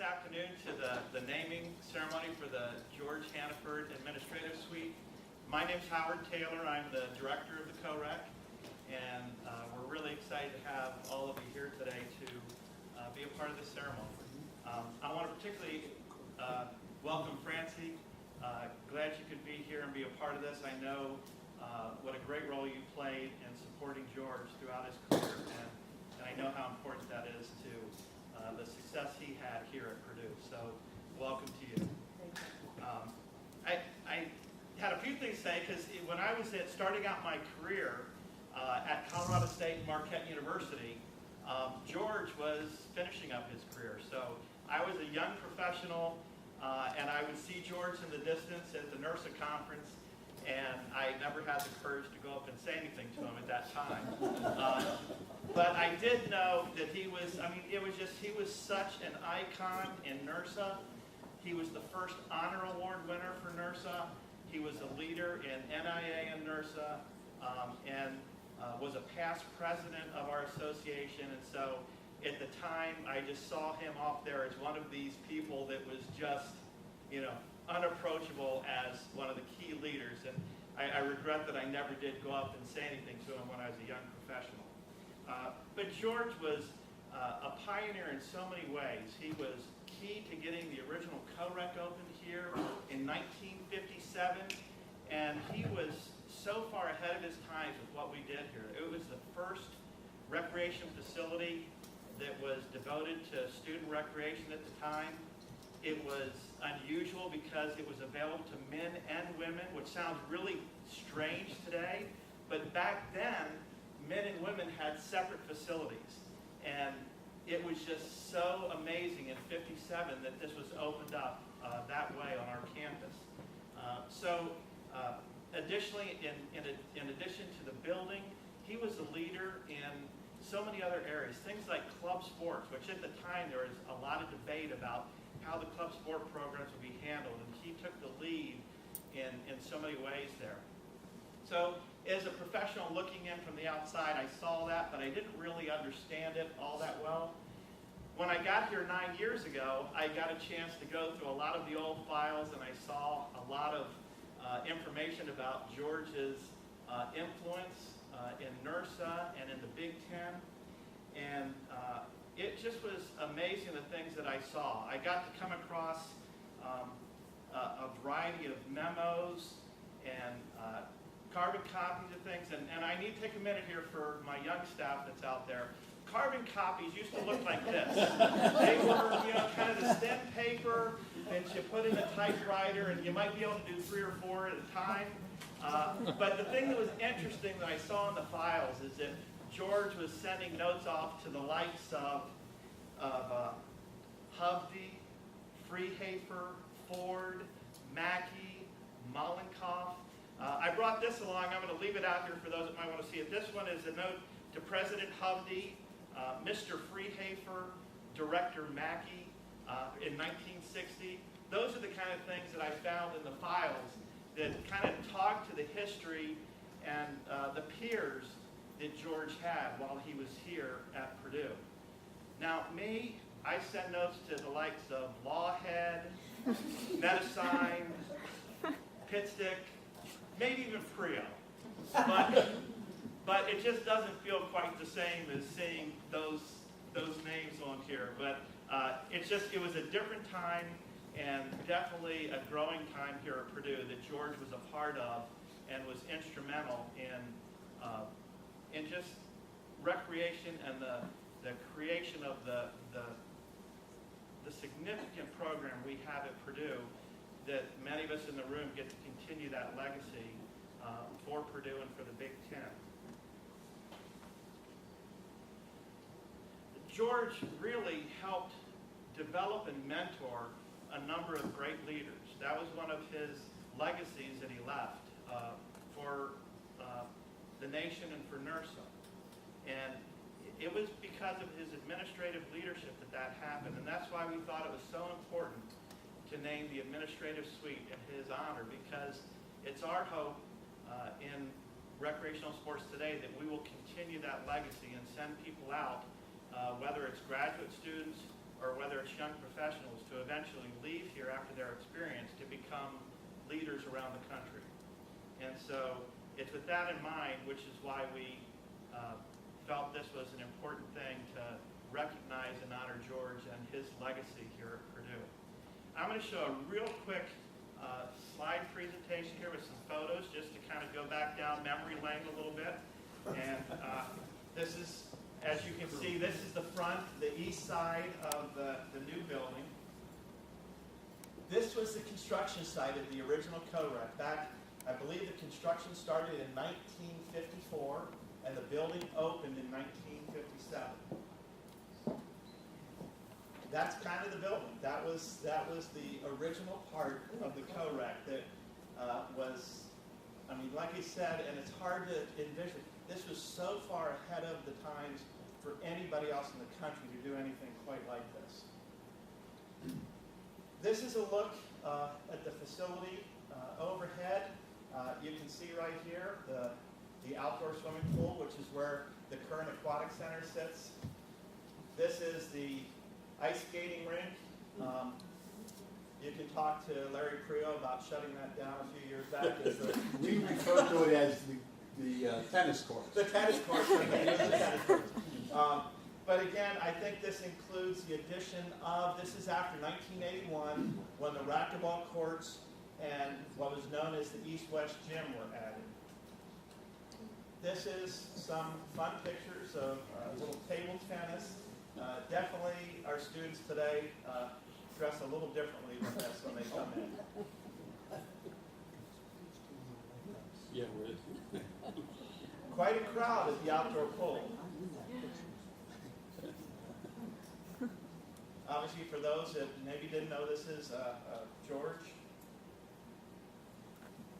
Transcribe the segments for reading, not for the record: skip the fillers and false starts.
this afternoon to the naming ceremony for the George Haniford Administrative Suite. My name's Howard Taylor. I'm the director of the COREC, and we're really excited to have all of you here today to be a part of this ceremony. I want to particularly welcome Francie. Glad you could be here and be a part of this. I know what a great role you played in supporting George throughout his career, and I know how important that is to the success he had here at Purdue. So welcome to you. I had a few things to say because when I was starting out my career at Colorado State and Marquette University, George was finishing up his career. So I was a young professional, and I would see George in the distance at the NIRSA conference, and I never had the courage to go up and say anything to him at that time. But I did know that he was, he was such an icon in NIRSA. He was the first honor award winner for NIRSA. He was a leader in NIA and NIRSA, and was a past president of our association. And so at the time, I just saw him off there as one of these people that was just, unapproachable as one of the key leaders. And I regret that I never did go up and say anything to him when I was a young professional. But George was a pioneer in so many ways. He was key to getting the original COREC opened here in 1957, and he was so far ahead of his times with what we did here. It was the first recreation facility that was devoted to student recreation at the time. It was unusual because it was available to men and women, which sounds really strange today, but back then, men and women had separate facilities, and it was just so amazing in '57 that this was opened up that way on our campus. Additionally, in addition to the building, he was a leader in so many other areas, things like club sports, which at the time there was a lot of debate about how the club sport programs would be handled, and he took the lead in so many ways there. So as a professional looking in from the outside, I saw that, but I didn't really understand it all that well. When I got here 9 years ago, I got a chance to go through a lot of the old files, and I saw a lot of information about George's influence in NIRSA and in the Big Ten. And it just was amazing the things that I saw. I got to come across a variety of memos and carbon copies of things, and I need to take a minute here for my young staff that's out there. Carbon copies used to look like this. They were, kind of this thin paper that you put in a typewriter, and you might be able to do 3 or 4 at a time. But the thing that was interesting that I saw in the files is that George was sending notes off to the likes of Hovde, Freehafer, Ford, Mackey, Mollenkoff. I brought this along. I'm going to leave it out here for those that might want to see it. This one is a note to President Hovde, Mr. Freehafer, Director Mackey in 1960. Those are the kind of things that I found in the files that kind of talk to the history and the peers that George had while he was here at Purdue. Now, me, I send notes to the likes of Lawhead, Medicine, Pitstick, maybe even Preo. But it just doesn't feel quite the same as seeing those names on here. But it was a different time, and definitely a growing time here at Purdue that George was a part of and was instrumental in just recreation and the creation of the significant program we have at Purdue, that many of us in the room get to continue that legacy for Purdue and for the Big Ten. George really helped develop and mentor a number of great leaders. That was one of his legacies that he left for the nation and for NIRSA. And it was because of his administrative leadership that happened, and that's why we thought it was so important to name the administrative suite in his honor, because it's our hope in recreational sports today that we will continue that legacy and send people out, whether it's graduate students or whether it's young professionals, to eventually leave here after their experience to become leaders around the country. And so it's with that in mind, which is why we felt this was an important thing to recognize and honor George and his legacy here at Purdue. I'm going to show a real quick slide presentation here with some photos just to kind of go back down memory lane a little bit. And this is, as you can see, this is the front, the east side of the new building. This was the construction site of the original co-rec. Back, I believe the construction started in 1954 and the building opened in 1957. That's kind of the building. That was the original part of the co-rec that was, I mean, like I said, and it's hard to envision, this was so far ahead of the times for anybody else in the country to do anything quite like this. This is a look at the facility overhead. You can see right here the outdoor swimming pool, which is where the current aquatic center sits. This is the ice skating rink. You can talk to Larry Preo about shutting that down a few years back. We refer to it as the tennis courts. The tennis courts. The tennis courts. But again, I think this includes the addition of, this is after 1981, when the racquetball courts and what was known as the East-West Gym were added. This is some fun pictures of little table tennis. Definitely our students today dress a little differently than this when they come in. Yeah, Quite a crowd at the outdoor pool. Obviously, for those that maybe didn't know, this is George.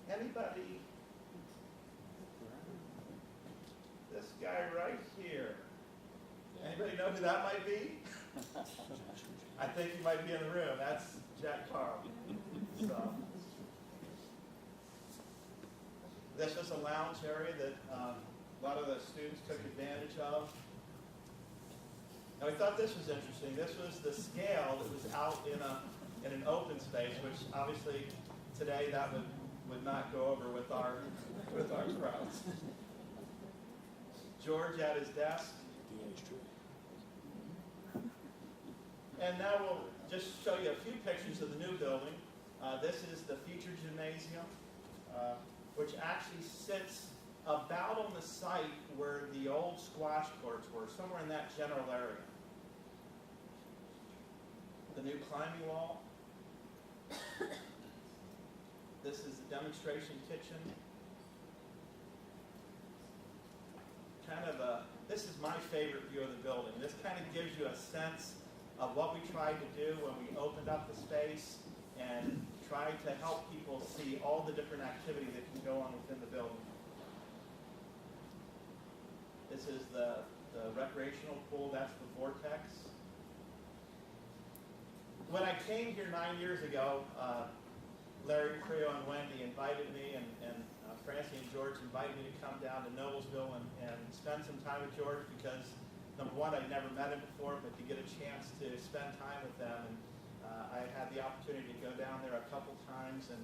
Anybody? This guy right here. Anybody know who that might be? I think he might be in the room. That's Jack Carl. So, this was a lounge area that a lot of the students took advantage of. Now, we thought this was interesting. This was the scale that was out in an open space, which obviously today that would not go over with our crowds. George at his desk. And now we'll just show you a few pictures of the new building. This is the featured gymnasium, which actually sits about on the site where the old squash courts were, somewhere in that general area. The new climbing wall. This is the demonstration kitchen. This is my favorite view of the building. This kind of gives you a sense of what we tried to do when we opened up the space and tried to help people see all the different activity that can go on within the building. This is the recreational pool. That's the vortex. When I came here 9 years ago, Larry, Preo, and Wendy invited me, and Francie and George invited me to come down to Noblesville and spend some time with George because, number one, I'd never met him before, but to get a chance to spend time with them. And I had the opportunity to go down there a couple times and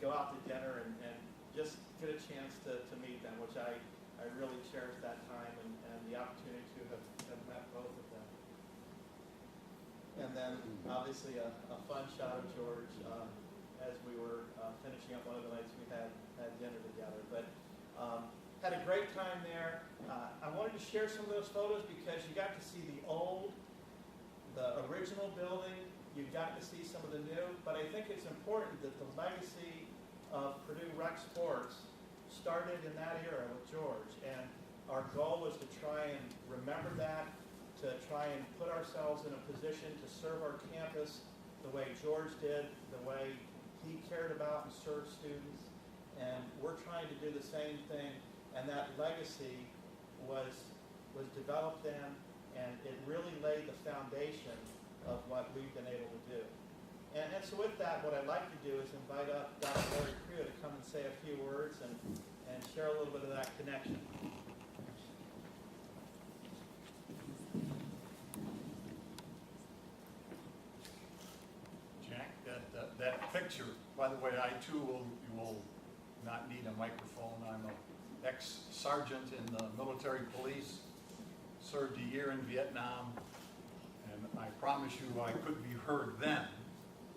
go out to dinner and just get a chance to meet them, which I really cherished that time and the opportunity to have met both of them. And then, obviously, a fun shot of George as we were finishing up one of the nights we had dinner together. But had a great time there. I wanted to share some of those photos because you got to see the original building. You got to see some of the new. But I think it's important that the legacy of Purdue Rec Sports started in that era with George. And our goal was to try and remember that, to try and put ourselves in a position to serve our campus the way George did, the way he cared about and served students. And we're trying to do the same thing. And that legacy was developed then, and it really laid the foundation of what we've been able to do. And so with that, what I'd like to do is invite up Dr. Larry Preo to come and say a few words and share a little bit of that connection. picture. By the way, I too will not need a microphone. I'm an ex-sergeant in the military police, served a year in Vietnam, and I promise you I could be heard then.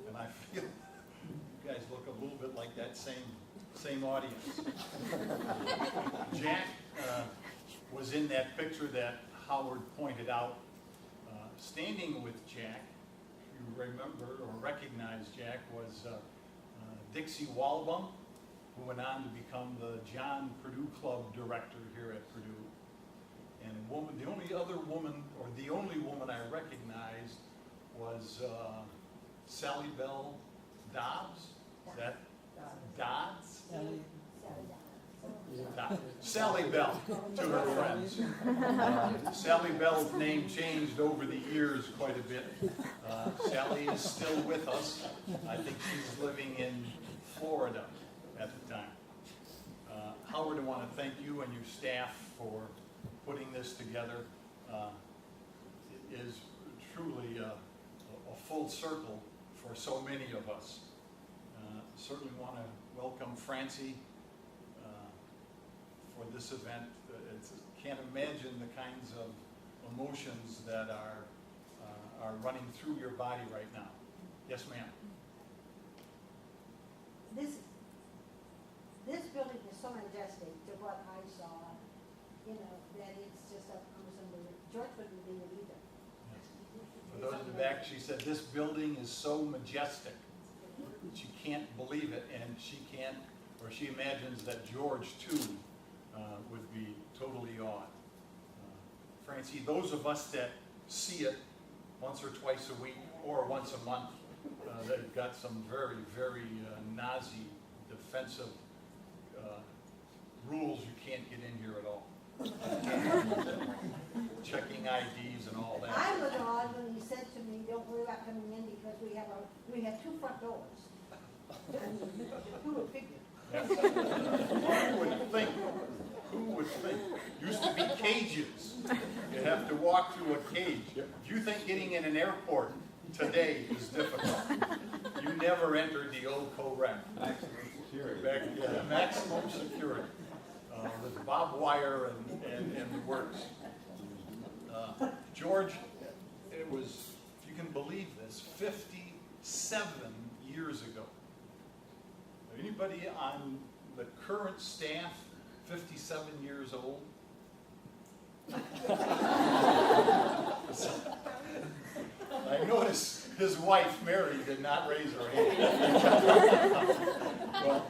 And I feel you guys look a little bit like that same audience. Jack was in that picture that Howard pointed out. Standing with Jack, if you remember or recognize Jack, was Dixie Walbum, who went on to become the John Purdue Club director here at Purdue. And the only other woman, or the only woman I recognized was Sally Bell Dobbs. Is that Dodds? Sally Bell, to her friends. Sally Bell's name changed over the years quite a bit. Sally is still with us. I think she's living in Florida at the time. Howard, I want to thank you and your staff for putting this together. It is truly a full circle for so many of us. Certainly want to welcome Francie for this event. Can't imagine the kinds of emotions that are running through your body right now. Yes, ma'am. This building is so majestic to what I saw, that it's just almost unbelievable. George wouldn't believe it either. For those in the back, she said, this building is so majestic. She can't believe it, and she can't, or she imagines that George, too, would be totally awed. Francie, those of us that see it once or twice a week, or once a month, they've got some very, very Nazi defensive rules you can't get in here at all. Checking IDs and all that. I was awed when he said to me, don't worry about coming in because we have two front doors. Who would figure? Who would think? Used to be cages. You have to walk through a cage. Do you think getting in an airport today is difficult? You never entered the old co-rec. Maximum security. Maximum security. With barbed wire and the works. George, it was, if you can believe this, 57 years ago. Anybody on the current staff 57 years old? I noticed his wife, Mary, did not raise her hand. Well,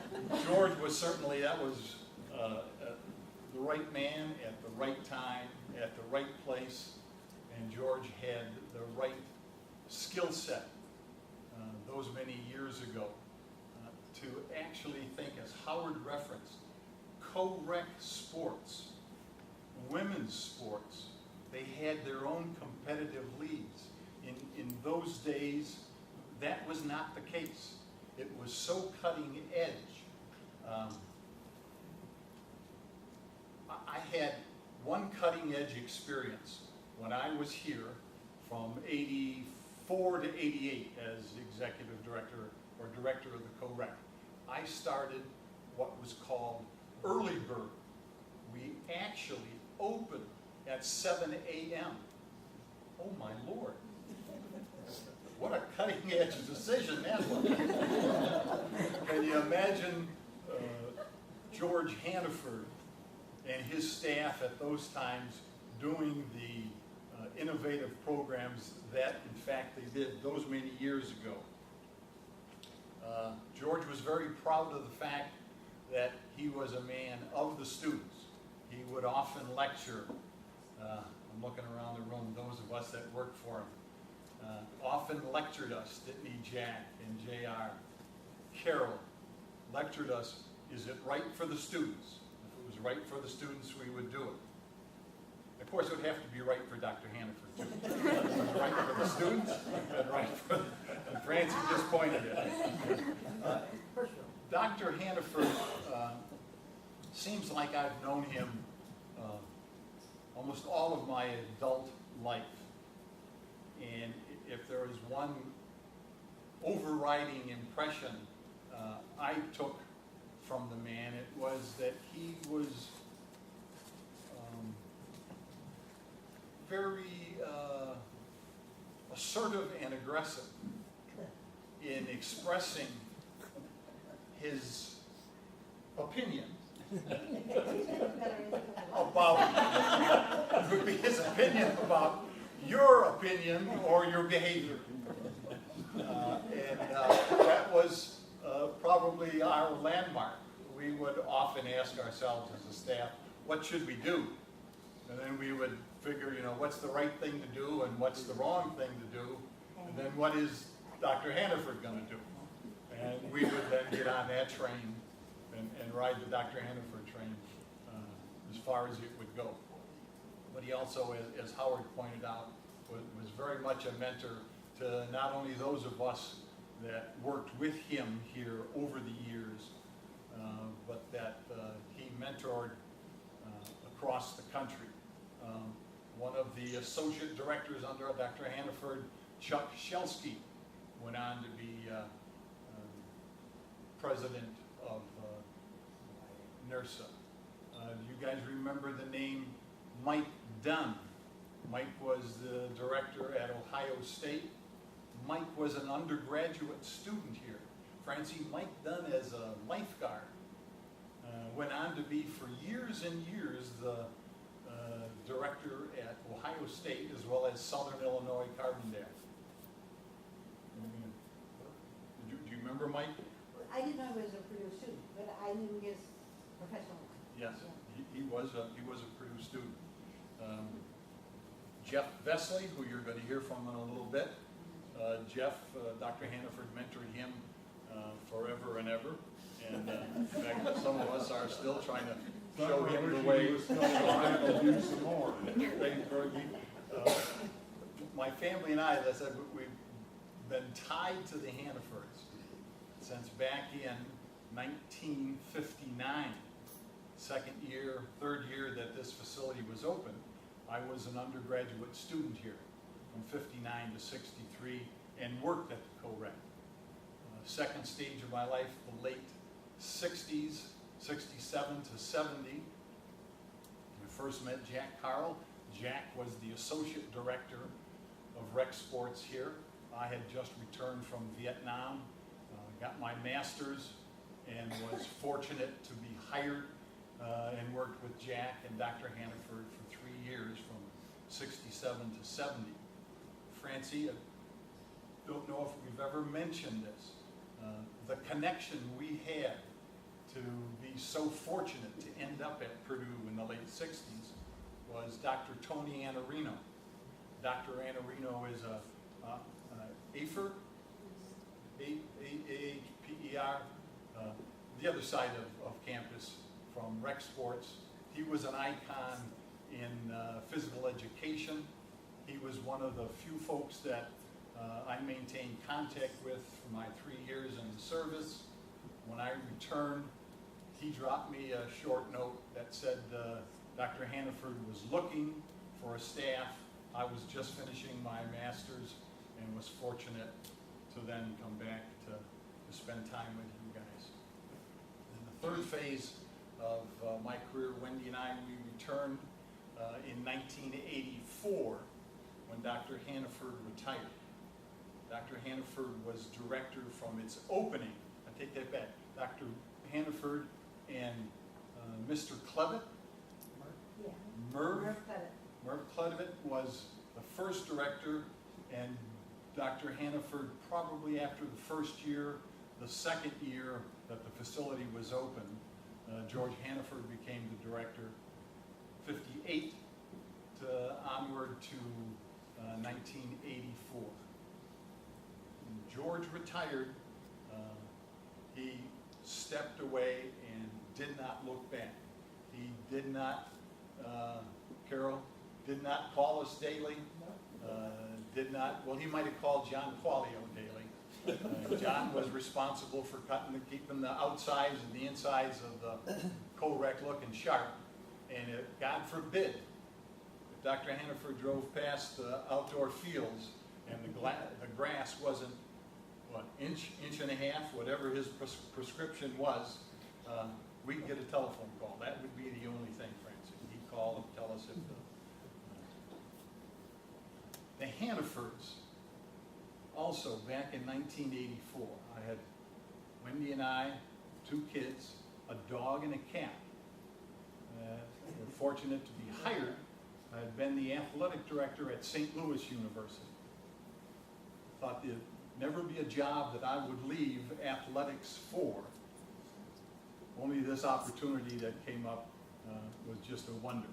George was certainly, that was the right man at the right time, at the right place, and George had the right skill set those many years ago to actually think, as Howard referenced, co-rec sports, women's sports. They had their own competitive leagues. In those days, that was not the case. It was so cutting edge. I had one cutting edge experience when I was here from 84 to 88 as executive director or director of the co-rec. I started what was called early bird. We actually opened at 7 a.m. Oh my Lord. What a cutting edge decision that was. Can you imagine George Haniford and his staff at those times doing the innovative programs that, in fact, they did those many years ago. George was very proud of the fact that he was a man of the students. He would often lecture. I'm looking around the room, those of us that worked for him. Often lectured us, didn't he, Jack and JR? Carol lectured us, is it right for the students? If it was right for the students, we would do it. Of course, it would have to be right for Dr. Haniford, too. Right for the students, and right for and Francie just pointed at it. Dr. Haniford seems like I've known him almost all of my adult life. And if there is one overriding impression I took from the man, it was that he was very assertive and aggressive in expressing his opinion about, it would be his opinion about your opinion or your behavior. That was probably our landmark. We would often ask ourselves as a staff, what should we do? And then we would figure, you know, what's the right thing to do and what's the wrong thing to do? And then what is Dr. Haniford going to do? And we would then get on that train and ride the Dr. Haniford train as far as it would go. But he also, as Howard pointed out, was very much a mentor to not only those of us that worked with him here over the years, but that he mentored across the country. One of the associate directors under Dr. Haniford, Chuck Shelsky, went on to be president of NIRSA. You guys remember the name Mike Dunn? Mike was the director at Ohio State. Mike was an undergraduate student here. Francie, Mike Dunn as a lifeguard went on to be for years and years the director at Ohio State as well as Southern Illinois Carbondale. Do you remember Mike? I didn't know he was a Purdue student, but I knew his professional life. Yes, Yeah. he was a Purdue student. Jeff Vessely, who you're going to hear from in a little bit. Jeff, Dr. Haniford mentored him forever and ever. And in fact, some of us are still trying to show him the way. My family and I, as I said, we've been tied to the Hanifords since back in 1959. Third year that this facility was open, I was an undergraduate student here from 59 to 63 and worked at the co-rec. Second stage of my life, the late 60s, 67 to 70. I first met Jack Carl. Jack was the associate director of rec sports here. I had just returned from Vietnam, got my master's, and was fortunate to be hired and worked with Jack and Dr. Haniford for 3 years from 67 to 70. Francie, I don't know if we've ever mentioned this. The connection we had to be so fortunate to end up at Purdue in the late 60s was Dr. Tony Anarino. Dr. Anarino is a AFER, A-H-P-E-R, the other side of campus from rec sports. He was an icon in physical education. He was one of the few folks that I maintained contact with for my 3 years in the service. When I returned, he dropped me a short note that said Dr. Haniford was looking for a staff. I was just finishing my master's and was fortunate to then come back to spend time with you guys. In the third phase of my career, Wendy and I, we returned in 1984 when Dr. Haniford retired. Dr. Haniford was director from its opening. I take that back. Dr. Haniford and Mr. Clevitt, Yeah. Merv Merv Clevitt was the first director, and Dr. Haniford probably after the first year, the second year that the facility was open, George Haniford became the director. 58 onward to 1984. When George retired, he stepped away and did not look back. He did not, Carol, did not call us daily. Did not, well, he might have called John Qualio daily. John was responsible for keeping the outsides and the insides of the co-rec looking sharp. And God forbid, if Dr. Haniford drove past the outdoor fields and the grass wasn't what, inch and a half, whatever his prescription was, we'd get a telephone call. That would be the only thing, Francie. He'd call and tell us if the Hanifords, also back in 1984, I had Wendy and I, 2 kids, a dog and a cat. We're fortunate to be hired. I had been the athletic director at St. Louis University. Thought there'd never be a job that I would leave athletics for. Only this opportunity that came up was just a wonder.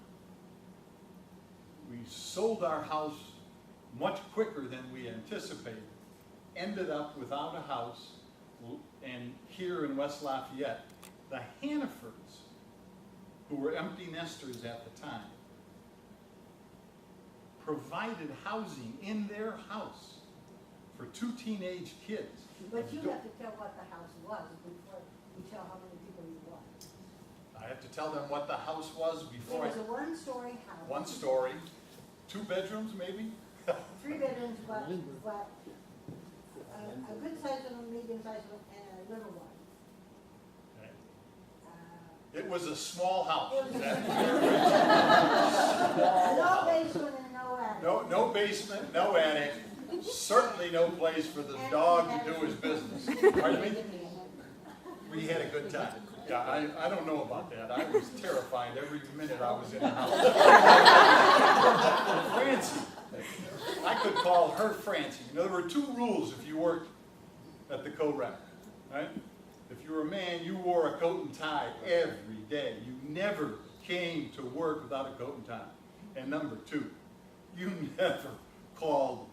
We sold our house much quicker than we anticipated. Ended up without a house, and here in West Lafayette, the Hanifords, who were empty nesters at the time, provided housing in their house for 2 teenage kids. But you have to tell what the house was before you tell how many people you want. I have to tell them what the house was It before. was a 1-story house. 1 story, 2 bedrooms maybe? 3 bedrooms, but a good size one, a medium size one, and a little one. Okay. Uh, It was a small house. It was Is that No basement and no attic. No basement, no attic, certainly no place for the dog to do his business. Pardon me? We had a good time. Yeah, I don't know about that. I was terrified every minute I was in the house. Francie, I could call her Francie. You know, there were 2 rules if you worked at the co-rec, right? If you were a man, you wore a coat and tie every day. You never came to work without a coat and tie. And number 2, you never called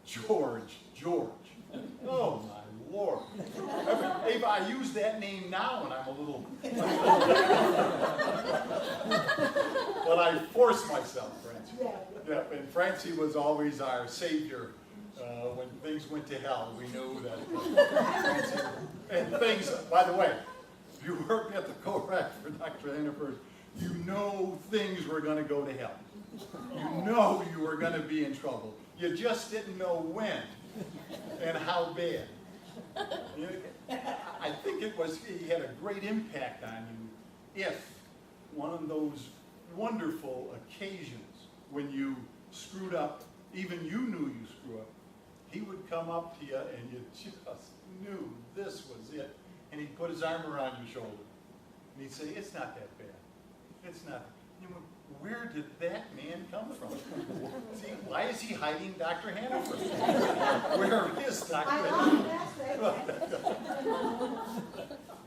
George. Oh my Lord. Ava, I use that name now when I'm a little... But I force myself, Francie. Yeah, and Francie was always our savior. When things went to hell, we knew that Francie... And things, by the way, if you worked at the co-rec for Dr. Haniford, you know things were going to go to hell. You know you were going to be in trouble. You just didn't know when and how bad. I think he had a great impact on you if one of those wonderful occasions when you screwed up, even you knew you screwed up, he would come up to you and you just knew this was it. And he'd put his arm around your shoulder. And he'd say, it's not that bad. It's not. You know, where did that man come from? See, why is he hiding Dr. Haniford? Where is Dr. Haniford?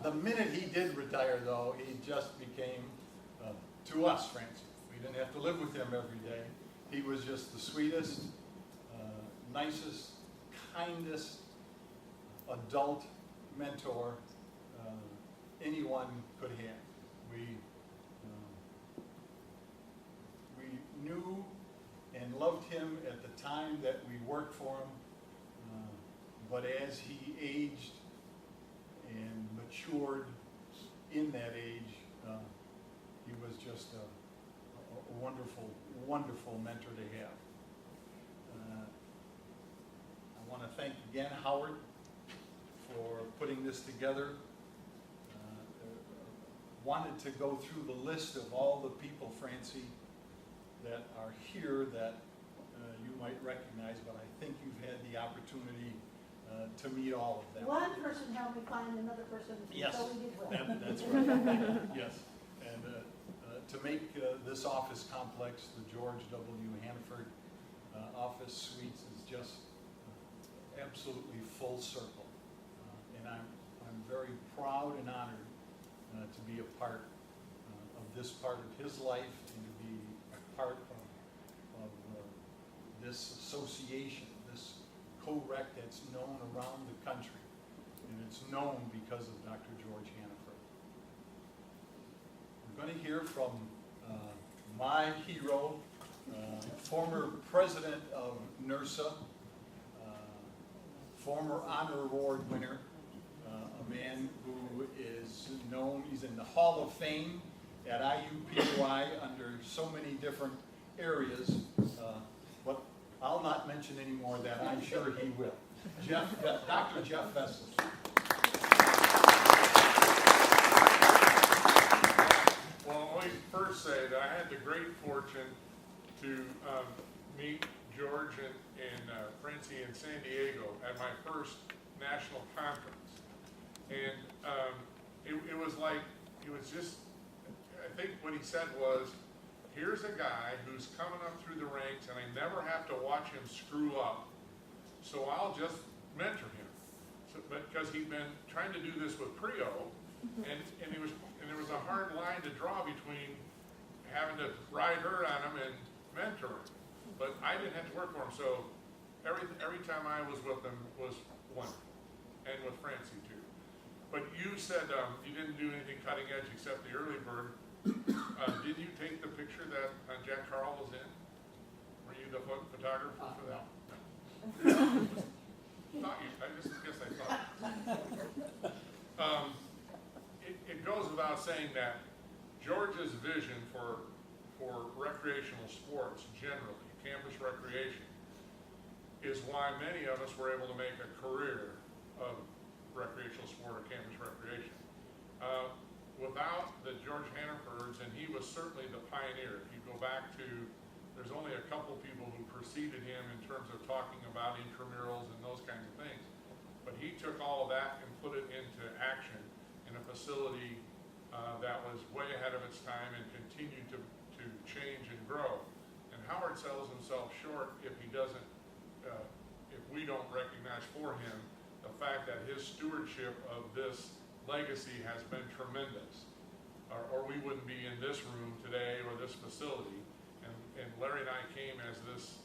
The minute he did retire, though, he just became, to us, Francie. We didn't have to live with him every day. He was just the sweetest, nicest, kindest adult mentor anyone could have. We knew and loved him at the time that we worked for him, but as he aged and matured in that age, he was just a wonderful, wonderful mentor to have. I want to thank again Howard for putting this together. Wanted to go through the list of all the people, Francie, that are here that you might recognize, but I think you've had the opportunity to meet all of them. One person helped me find another person, Yes, so we did well. that's right. Yes, and to make this office complex, the George W. Haniford office suites is just absolutely full circle, and I'm very proud and honored to be a part of this part of his life and to be a part of this association, this co-rec that's known around the country, and it's known because of Dr. George Haniford. We're going to hear from my hero, former president of NIRSA, former honor award winner, a man who is known, he's in the Hall of Fame at IUPUI under so many different areas, but I'll not mention any more of that. I'm sure he will. Dr. Jeff Vessely. Well, let me first say that I had the great fortune to meet George and Francie in San Diego at my first national conference. And it was like, it was just, I think what he said was, here's a guy who's coming up through the ranks and I never have to watch him screw up, so I'll just mentor him. So, but because he'd been trying to do this with Preo, and there was a hard line to draw between having to ride herd on him and mentor him. But I didn't have to work for him, so every time I was with him was wonderful, and with Francie too. But you said you didn't do anything cutting edge except the early bird. Did you take the picture that Jack Carl was in? Were you the photographer for that? No. Thought you, I just guess I thought. It goes without saying that George's vision for recreational sports generally, campus recreation, is why many of us were able to make a career of recreational sport or campus recreation. Without the George Hanifords, and he was certainly the pioneer. If you go back to, there's only a couple people who preceded him in terms of talking about intramurals and those kinds of things. But he took all of that and put it into action in a facility that was way ahead of its time and continued to change and grow. And Howard sells himself short if he doesn't, if we don't recognize for him the fact that his stewardship of this legacy has been tremendous, or we wouldn't be in this room today or this facility. And Larry and I came as this,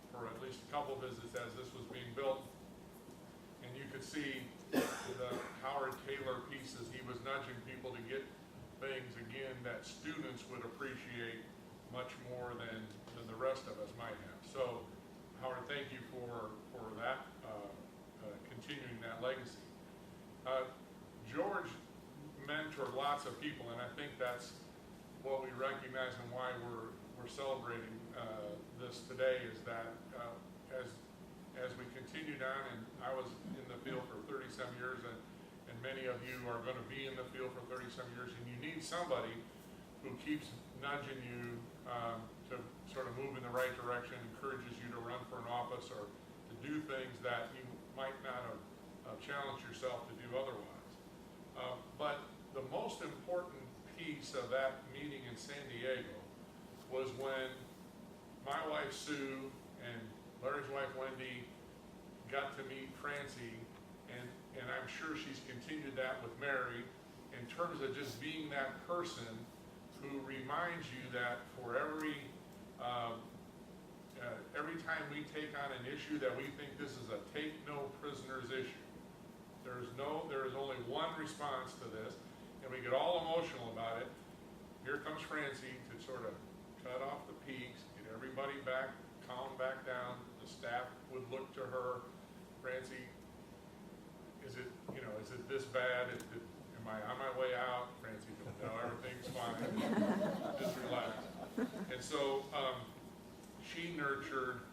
for at least a couple visits as this was being built, and you could see the Howard Taylor pieces. He was nudging people to get things, again, that students would appreciate much more than the rest of us might have. So, Howard, thank you for that, continuing that legacy. George mentored lots of people, and I think that's what we recognize and why we're celebrating this today, is that as we continued on, and I was in the field for 30-some years, and many of you are going to be in the field for 30-some years, and you need somebody who keeps nudging you to sort of move in the right direction, encourages you to run for an office or to do things that you might not have challenged yourself to do otherwise. But the most important piece of that meeting in San Diego was when my wife Sue and Larry's wife Wendy got to meet Francie, and I'm sure she's continued that with Mary, in terms of just being that person who reminds you that for every time we take on an issue that we think this is a take no prisoners issue, there is only one response to this, and we get all emotional about it. Here comes Francie to sort of cut off the peaks, get everybody back, calm back down. The staff would look to her. Francie, is it this bad? Am I on my way out? Francie goes, no, everything's fine. Just relax. And so she nurtured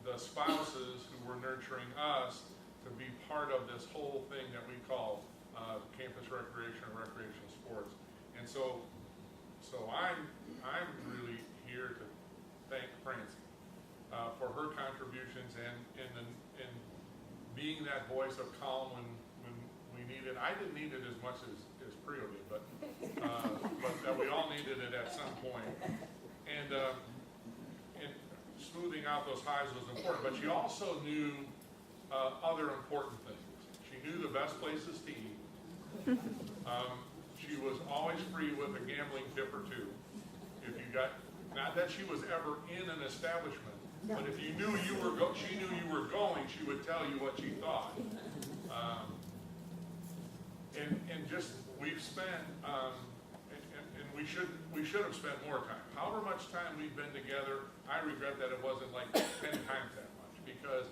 the spouses who were nurturing us to be part of this whole thing that we call campus recreation or recreational sports. And so I'm really here to thank Francie for her contributions and being that voice of calm when we needed. I didn't need it as much as Preo did, but that we all needed it at some point. And smoothing out those highs was important, but she also knew other important things. She knew the best places to eat. She was always free with a gambling tip or two. If you got, not that she was ever in an establishment, no. But if you knew she knew you were going, she would tell you what she thought. And just we've spent, and we should have spent more time. However much time we've been together, I regret that it wasn't like 10 times that much, because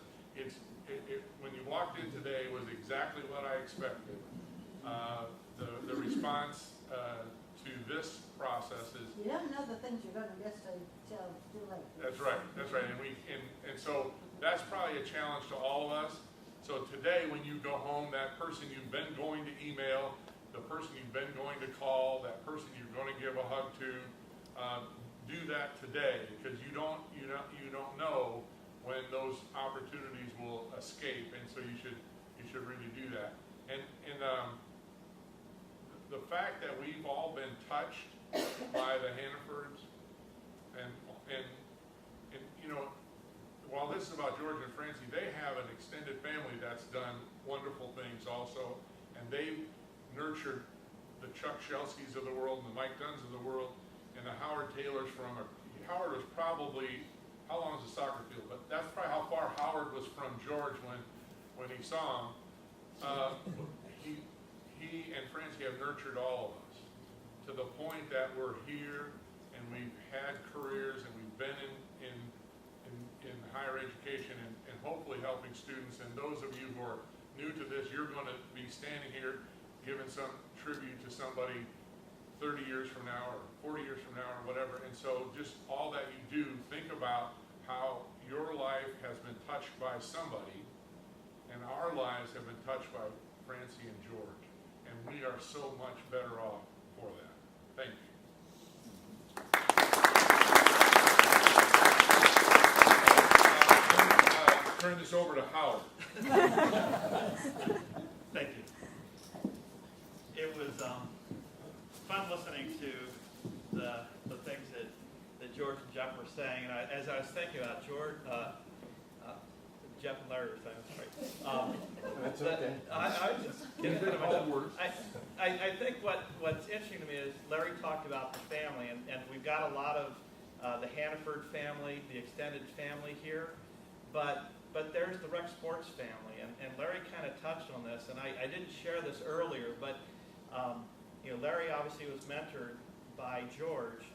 when you walked in today, it was exactly what I expected. The response to this process is. You don't know the things you're going to miss till too late. That's right. And so that's probably a challenge to all of us. So today, when you go home, that person you've been going to email, the person you've been going to call, that person you're going to give a hug to, do that today, because you don't know when those opportunities will escape, and so you should really do that. And the fact that we've all been touched by the Hanifords, and you know, while this is about George and Francie, they have an extended family that's done wonderful things also, and they've nurtured the Chuck Shelskys of the world and the Mike Dunns of the world and the Howard Taylors Howard was probably, how long is the soccer field? But that's probably how far Howard was from George when he saw him. He and Francie have nurtured all of us to the point that we're here and we've had careers and we've been in higher education and hopefully helping students. And those of you who are new to this, you're going to be standing here giving some tribute to somebody 30 years from now or 40 years from now or whatever. And so just all that you do, think about how your life has been touched by somebody, and our lives have been touched by Francie and George. And we are so much better off for that. Thank you. Turn this over to Howard. Thank you. It was fun listening to the things that George and Jeff were saying, and as I was thinking about George, Jeff and Larry were saying, That's okay. I was just getting rid of my words. I think what's interesting to me is Larry talked about the family, and we've got a lot of the Haniford family, the extended family here, but there's the rec sports family, and Larry kind of touched on this, and I didn't share this earlier, but you know, Larry obviously was mentored by George,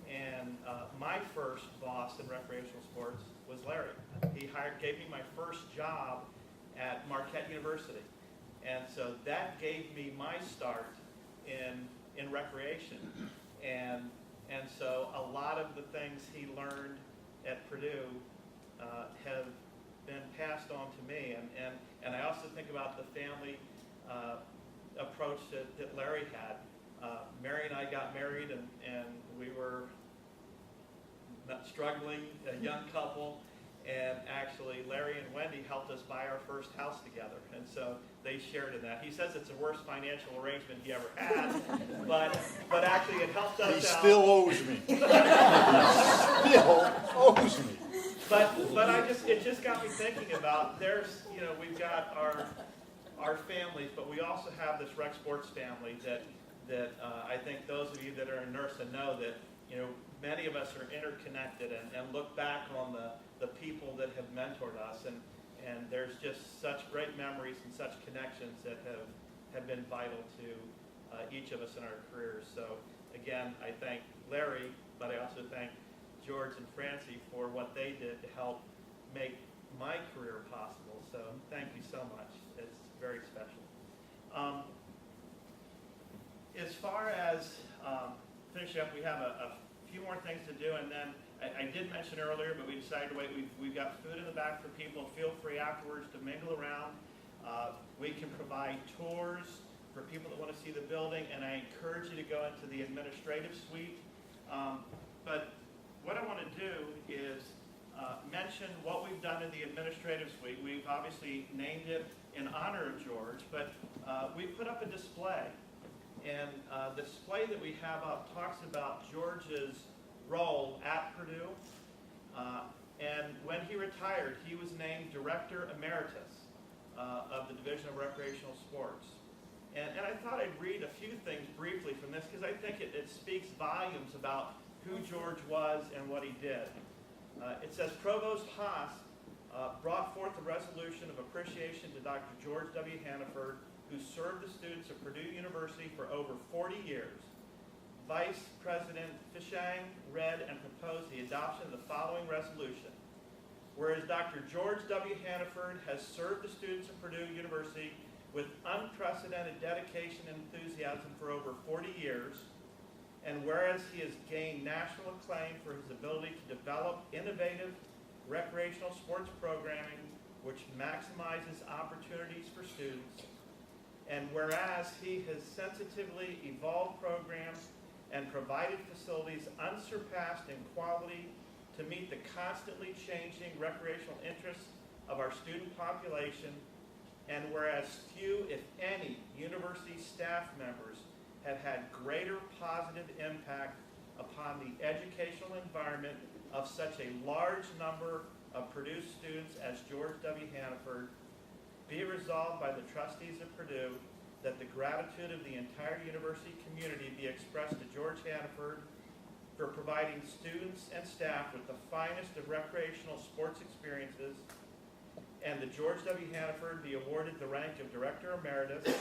and my first boss in recreational sports was Larry. He gave me my first job at Marquette University, and so that gave me my start in recreation, and so a lot of the things he learned at Purdue have been passed on to me, and I also think about the family approach that Larry had. Mary and I got married, and we were not struggling, a young couple, and actually Larry and Wendy helped us buy our first house together, and so they shared in that. He says it's the worst financial arrangement he ever had, but actually it helped us out. He still owes me. He still owes me. But it just got me thinking about, we've got our families, but we also have this rec sports family that I think those of you that are in NIRSA know that, many of us are interconnected and look back on the people that have mentored us, and there's just such great memories and such connections that have been vital to each of us in our careers. So again, I thank Larry, but I also thank George and Francie for what they did to help make my career possible. So thank you so much. It's very special. As far as finishing up, we have a few more things to do, and then I did mention earlier, but we decided to wait. We've got food in the back for people. Feel free afterwards to mingle around. We can provide tours for people that want to see the building, and I encourage you to go into the administrative suite. But what I want to do is mention what we've done in the administrative suite. We've obviously named it in honor of George, but we put up a display. And the display that we have up talks about George's role at Purdue. And when he retired, he was named Director Emeritus of the Division of Recreational Sports. And I thought I'd read a few things briefly from this because I think it speaks volumes about who George was and what he did. It says, Provost Haas brought forth a resolution of appreciation to Dr. George W. Haniford, who served the students of Purdue University for over 40 years. Vice President Fishang read and proposed the adoption of the following resolution. Whereas Dr. George W. Haniford has served the students of Purdue University with unprecedented dedication and enthusiasm for over 40 years, and whereas he has gained national acclaim for his ability to develop innovative recreational sports programming which maximizes opportunities for students. And whereas he has sensitively evolved programs and provided facilities unsurpassed in quality to meet the constantly changing recreational interests of our student population, and whereas few, if any, university staff members have had greater positive impact upon the educational environment of such a large number of Purdue students as George W. Haniford, be it resolved by the trustees of Purdue that the gratitude of the entire university community be expressed to George Haniford for providing students and staff with the finest of recreational sports experiences, and that George W. Haniford be awarded the rank of Director Emeritus,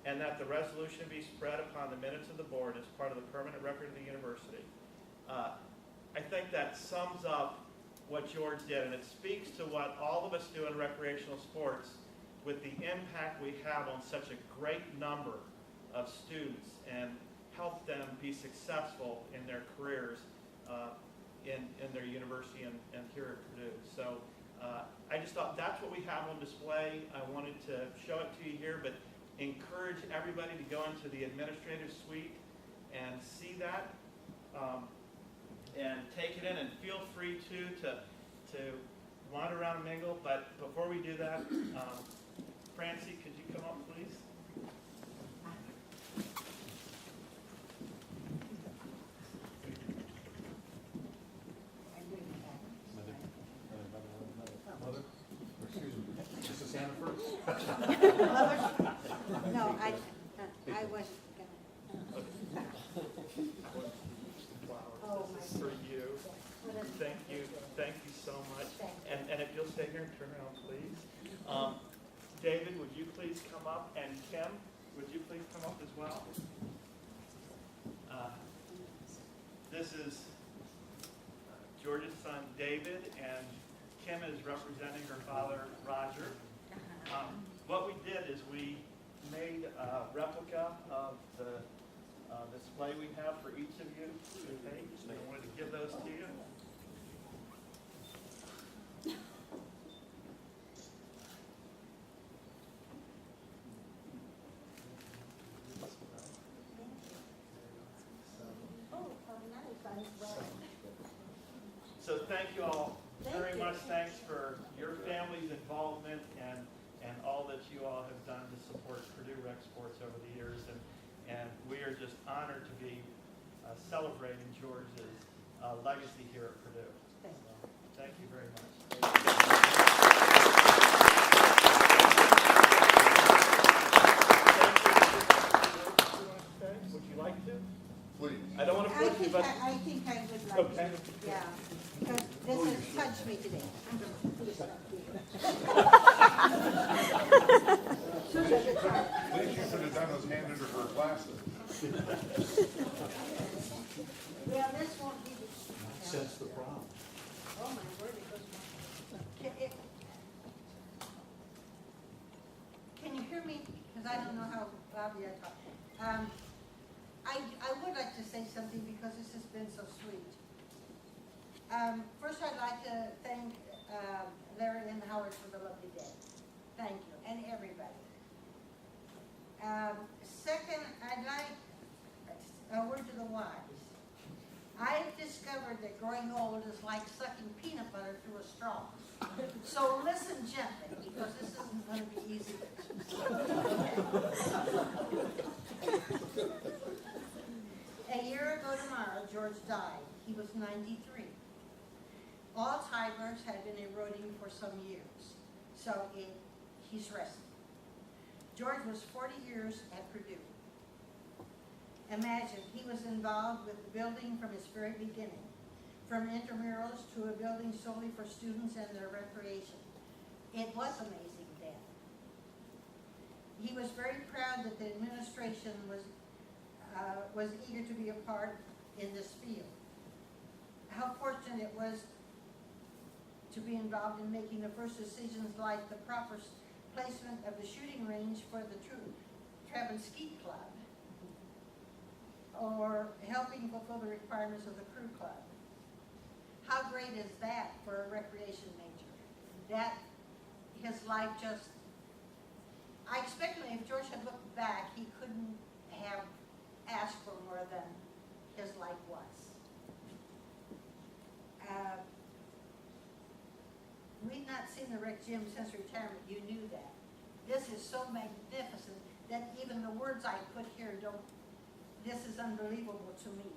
and that the resolution be spread upon the minutes of the board as part of the permanent record of the university. I think that sums up what George did, and it speaks to what all of us do in recreational sports with the impact we have on such a great number of students and help them be successful in their careers in their university and here at Purdue. So I just thought that's what we have on display. I wanted to show it to you here, but encourage everybody to go into the administrative suite and see that and take it in, and feel free to wander around and mingle. But before we do that, Francie, could you come up, please? Mother, excuse me, Mrs. Haniford? No, I wasn't gonna. Oh, This is for you. Thank you so much. And if you'll stay here and turn around, please. David, would you please come up? And Kim, would you please come up as well? This is George's son, David, and Kim is representing her father, Roger. What we did is we made a replica of the display we have for each of you. Okay, so I wanted to give those to you. So thank you all very much. Thanks for your family's involvement and all that you all have done to support Purdue Rec Sports over the years. And we are just honored to be celebrating George's legacy here at Purdue. So, thank you very much. Would you like to? Please. I don't want to push you, but I think I would like Okay. to, yeah, because this has touched me today. I'm gonna put this up here. Least you could have done was handed her her glasses. Well, this won't be the. Sense the problem. Oh, my word, it goes wrong. Can you hear me? Because I don't know how loudly I talk. I would like to say something because this has been so sweet. First, I'd like to thank Larry and Howard for the lovely day. Thank you, and everybody. Second, I'd like a word to the wise. I've discovered that growing old is like sucking peanut butter through a straw. So listen gently, because this isn't going to be easy. A year ago tomorrow, George died. He was 93. Alzheimer's had been eroding for some years, so he's resting. George was 40 years at Purdue. Imagine, he was involved with the building from its very beginning, from intramurals to a building solely for students and their recreation. It was amazing then. He was very proud that the administration was eager to be a part in this field. How fortunate it was to be involved in making the first decisions like the proper placement of the shooting range for the Traven Ski Club, or helping fulfill the requirements of the crew club. How great is that for a recreation major? That his life just, I expect that if George had looked back, he couldn't have asked for more than his life was. We'd not seen the rec gym since retirement, you knew that. This is so magnificent that even the words I put here don't, this is unbelievable to me.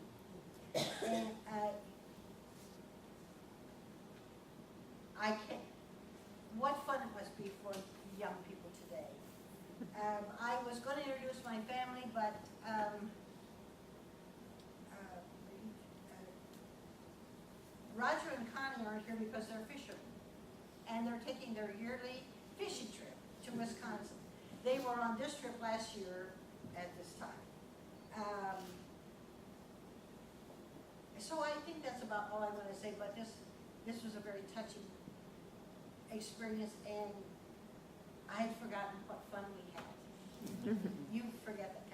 And I can't, what fun it must be for young people today. I was going to introduce my family, but Roger and Connie aren't here because they're fishermen, and they're taking their yearly fishing trip to Wisconsin. They were on this trip last year at this time. So I think that's about all I want to say, but this was a very touching experience, and I had forgotten what fun we had. You forget that.